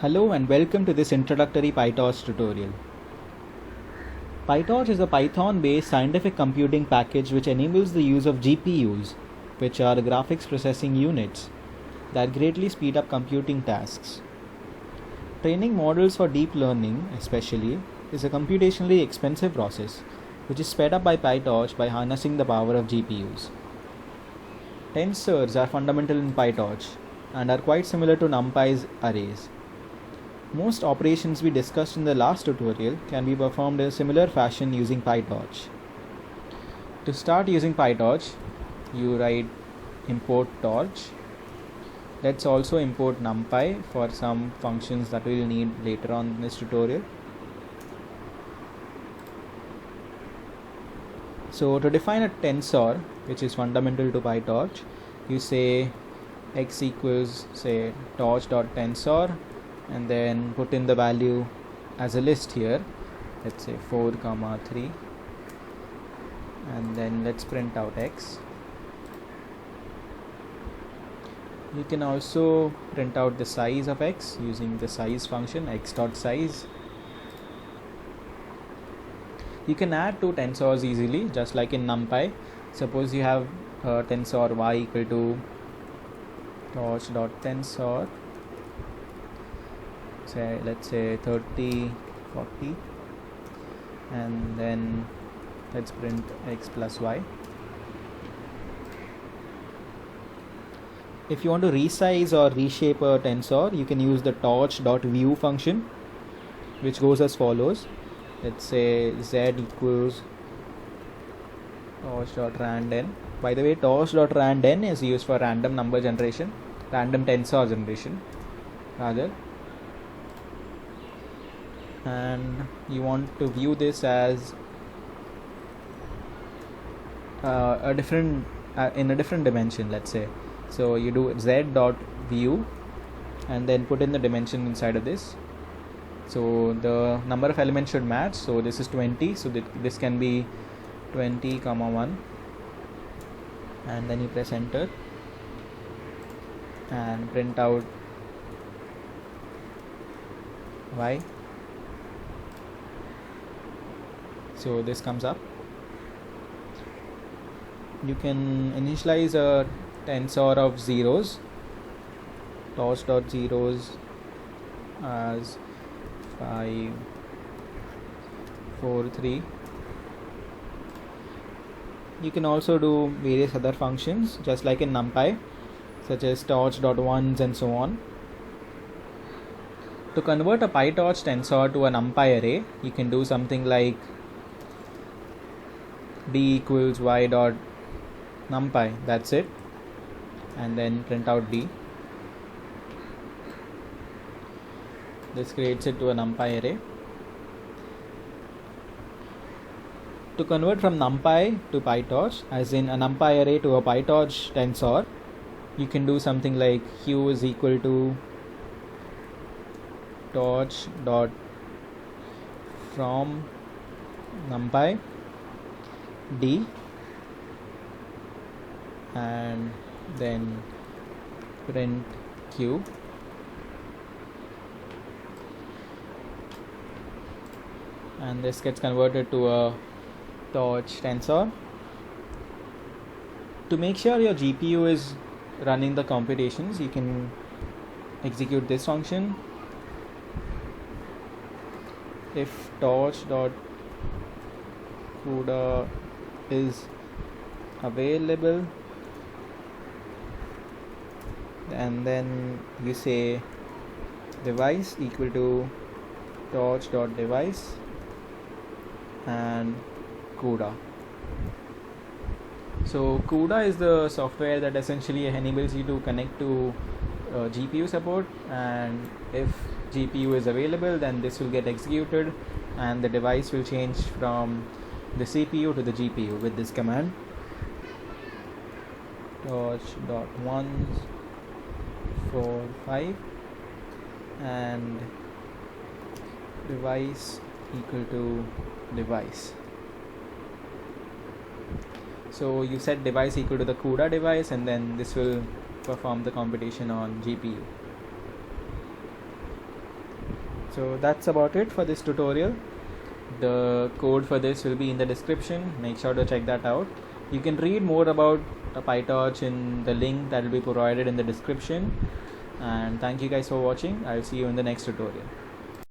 Hello and welcome to this introductory PyTorch tutorial. PyTorch is a Python-based scientific computing package which enables the use of GPUs, which are graphics processing units, that greatly speed up computing tasks. Training models for deep learning, especially, is a computationally expensive process, which is sped up by PyTorch by harnessing the power of GPUs. Tensors are fundamental in PyTorch and are quite similar to NumPy's arrays. Most operations we discussed in the last tutorial can be performed in a similar fashion using PyTorch. To start using PyTorch, you write import torch. Let's also import NumPy for some functions that we'll need later on in this tutorial. So to define a tensor, which is fundamental to PyTorch, you say x equals say torch.tensor and then put in the value as a list here, let's say 4, 3, and then let's print out x. You can also print out the size of x using the size function x.size. You can add two tensors easily, just like in NumPy. Suppose you have a tensor y equal to torch.tensor, say let's say 30, 40, and then let's print x plus y. If you want to resize or reshape a tensor, you can use the torch.view function, which goes as follows. Let's say z equals torch.randn. By the way, torch.randn is used for random number generation, random tensor generation rather. And you want to view this as in a different dimension, let's say. So you do z.view and then put in the dimension inside of this. So the number of elements should match. So this is 20, so this can be 20, 1, and then you press enter and print out y. So this comes up. You can initialize a tensor of zeros, torch.zeros as 5, 4, 3. You can also do various other functions just like in NumPy, such as torch.ones and so on. To convert a PyTorch tensor to a NumPy array, you can do something like d equals y dot NumPy, that's it, and then print out d. This creates it to a NumPy array. To convert from NumPy to PyTorch, as in a NumPy array to a PyTorch tensor, you can do something like q is equal to torch dot from NumPy d, and then print q. And this gets converted to a torch tensor. To make sure your GPU is running the computations, you can execute this function. If torch.CUDA is available, and then you say device equal to torch.device and CUDA. So CUDA is the software that essentially enables you to connect to GPU support, and if GPU is available, then this will get executed and the device will change from the CPU to the GPU with this command torch.ones 4, 5 and device equal to device. So you set device equal to the CUDA device, and then this will perform the computation on GPU. So that's about it for this tutorial. The code for this will be in the description. Make sure to check that out. You can read more about PyTorch in the link that will be provided in the description. And thank you guys for watching. I'll see you in the next tutorial.